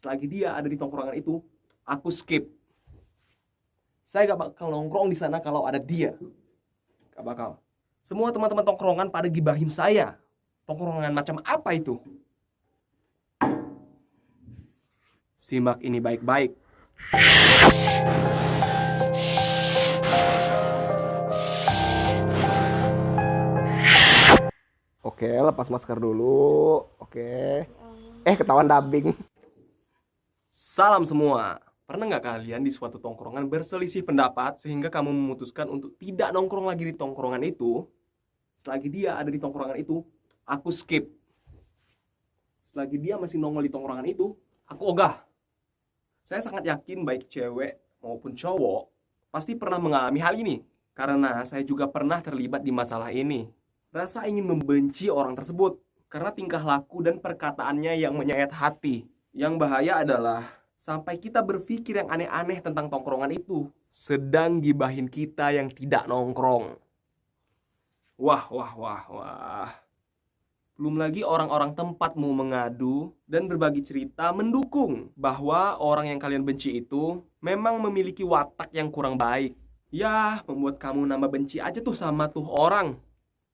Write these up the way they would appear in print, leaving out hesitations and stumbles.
Selagi dia ada di tongkrongan itu, aku skip. Saya gak bakal nongkrong di sana kalau ada dia. Gak bakal. Semua teman-teman tongkrongan pada gibahin saya. Tongkrongan macam apa itu? Simak ini baik-baik. Oke, lepas masker dulu. Oke. Ketahuan dubbing. Salam semua. Pernah nggak kalian di suatu tongkrongan berselisih pendapat sehingga kamu memutuskan untuk tidak nongkrong lagi di tongkrongan itu? Selagi dia ada di tongkrongan itu, aku skip. Selagi dia masih nongol di tongkrongan itu, aku ogah. Saya sangat yakin baik cewek maupun cowok pasti pernah mengalami hal ini. Karena saya juga pernah terlibat di masalah ini. Rasa ingin membenci orang tersebut karena tingkah laku dan perkataannya yang menyayat hati. Yang bahaya adalah sampai kita berpikir yang aneh-aneh tentang tongkrongan itu, sedang gibahin kita yang tidak nongkrong. Wah. Belum lagi orang-orang tempatmu mengadu dan berbagi cerita mendukung bahwa orang yang kalian benci itu memang memiliki watak yang kurang baik. Ya, membuat kamu nambah benci aja tuh sama tuh orang.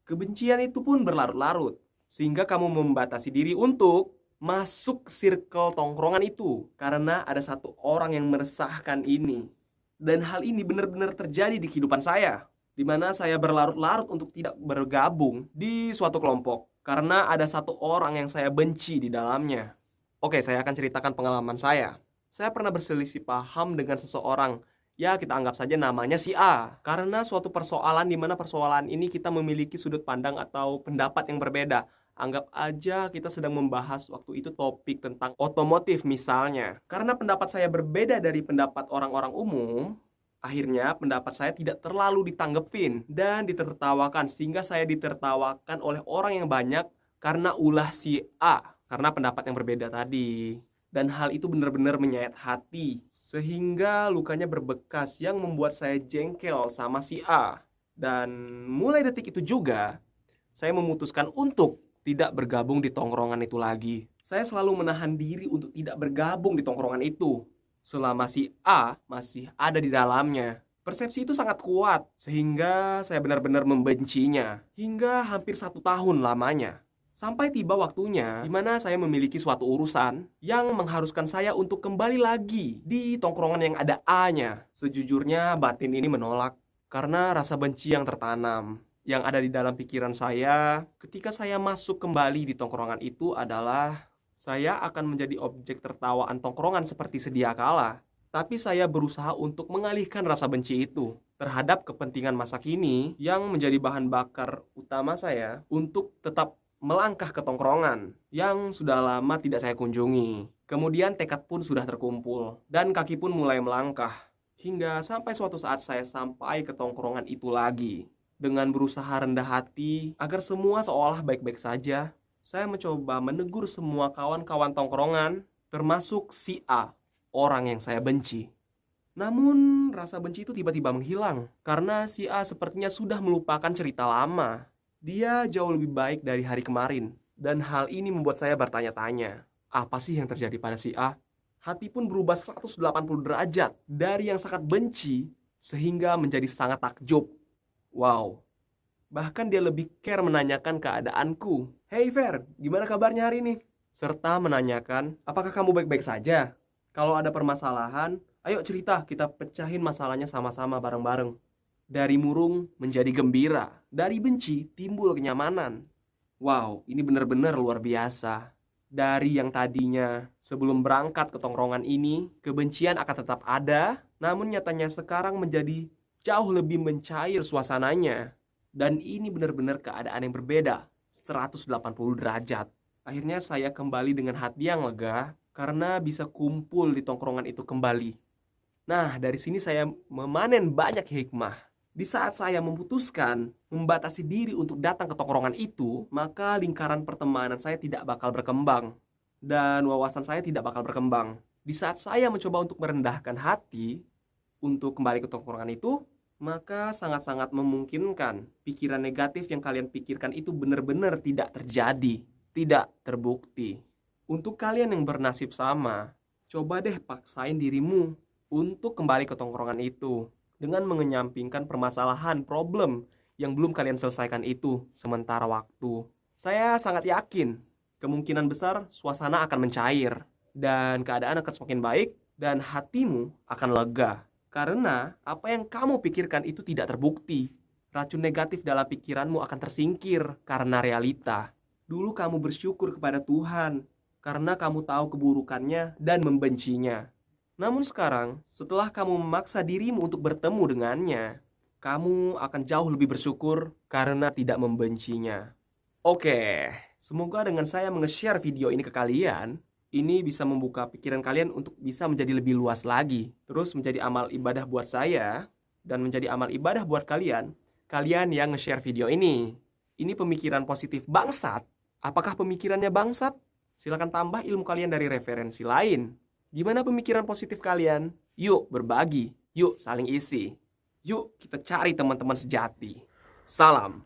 Kebencian itu pun berlarut-larut, sehingga kamu membatasi diri untuk masuk circle tongkrongan itu karena ada satu orang yang meresahkan ini. Dan hal ini benar-benar terjadi di kehidupan saya, di mana saya berlarut-larut untuk tidak bergabung di suatu kelompok karena ada satu orang yang saya benci di dalamnya. Oke, saya akan ceritakan pengalaman saya. Saya pernah berselisih paham dengan seseorang. Ya, kita anggap saja namanya si A. Karena suatu persoalan di mana persoalan ini kita memiliki sudut pandang atau pendapat yang berbeda. Anggap aja kita sedang membahas waktu itu topik tentang otomotif misalnya. Karena pendapat saya berbeda dari pendapat orang-orang umum, akhirnya pendapat saya tidak terlalu ditanggepin dan ditertawakan. Sehingga saya ditertawakan oleh orang yang banyak karena ulah si A. Karena pendapat yang berbeda tadi. Dan hal itu benar-benar menyayat hati, sehingga lukanya berbekas yang membuat saya jengkel sama si A. Dan mulai detik itu juga, saya memutuskan untuk tidak bergabung di tongkrongan itu lagi. Saya selalu menahan diri untuk tidak bergabung di tongkrongan itu, selama si A masih ada di dalamnya. Persepsi itu sangat kuat, sehingga saya benar-benar membencinya, hingga hampir 1 tahun lamanya. Sampai tiba waktunya di mana saya memiliki suatu urusan yang mengharuskan saya untuk kembali lagi di tongkrongan yang ada A-nya. Sejujurnya batin ini menolak karena rasa benci yang tertanam. Yang ada di dalam pikiran saya ketika saya masuk kembali di tongkrongan itu adalah saya akan menjadi objek tertawaan tongkrongan seperti sedia kala. Tapi saya berusaha untuk mengalihkan rasa benci itu terhadap kepentingan masa kini yang menjadi bahan bakar utama saya untuk tetap melangkah ke tongkrongan yang sudah lama tidak saya kunjungi. Kemudian tekad pun sudah terkumpul dan kaki pun mulai melangkah. Hingga sampai suatu saat saya sampai ke tongkrongan itu lagi. Dengan berusaha rendah hati agar semua seolah baik-baik saja, saya mencoba menegur semua kawan-kawan tongkrongan, termasuk si A, orang yang saya benci. Namun rasa benci itu tiba-tiba menghilang karena si A sepertinya sudah melupakan cerita lama. Dia jauh lebih baik dari hari kemarin. Dan hal ini membuat saya bertanya-tanya, apa sih yang terjadi pada si A? Hati pun berubah 180 derajat dari yang sangat benci sehingga menjadi sangat takjub. Wow, bahkan dia lebih care menanyakan keadaanku. Hey Fer, gimana kabarnya hari ini? Serta menanyakan, apakah kamu baik-baik saja? Kalau ada permasalahan, ayo cerita, kita pecahin masalahnya sama-sama bareng-bareng. Dari murung menjadi gembira, dari benci timbul kenyamanan. Wow, ini benar-benar luar biasa. Dari yang tadinya sebelum berangkat ke tongkrongan ini, kebencian akan tetap ada, namun nyatanya sekarang menjadi jauh lebih mencair suasananya. Dan ini benar-benar keadaan yang berbeda, 180 derajat. Akhirnya saya kembali dengan hati yang lega, karena bisa kumpul di tongkrongan itu kembali. Nah, dari sini saya memanen banyak hikmah. Di saat saya memutuskan membatasi diri untuk datang ke tongkrongan itu, maka lingkaran pertemanan saya tidak bakal berkembang. Dan wawasan saya tidak bakal berkembang. Di saat saya mencoba untuk merendahkan hati untuk kembali ke tongkrongan itu, maka sangat-sangat memungkinkan pikiran negatif yang kalian pikirkan itu benar-benar tidak terjadi, tidak terbukti. Untuk kalian yang bernasib sama, Coba deh paksain dirimu untuk kembali ke tongkrongan itu dengan mengenyampingkan permasalahan, problem yang belum kalian selesaikan itu sementara waktu. Saya sangat yakin kemungkinan besar suasana akan mencair dan keadaan akan semakin baik dan hatimu akan lega. Karena apa yang kamu pikirkan itu tidak terbukti. Racun negatif dalam pikiranmu akan tersingkir karena realita. Dulu kamu bersyukur kepada Tuhan karena kamu tahu keburukannya dan membencinya. Namun sekarang, setelah kamu memaksa dirimu untuk bertemu dengannya, kamu akan jauh lebih bersyukur karena tidak membencinya. Oke, semoga dengan saya nge-share video ini ke kalian, ini bisa membuka pikiran kalian untuk bisa menjadi lebih luas lagi. Terus menjadi amal ibadah buat saya, dan menjadi amal ibadah buat kalian yang nge-share video ini. Ini pemikiran positif bangsat. Apakah pemikirannya bangsat? Silakan tambah ilmu kalian dari referensi lain. Gimana pemikiran positif kalian? Yuk berbagi, yuk saling isi. Yuk kita cari teman-teman sejati. Salam.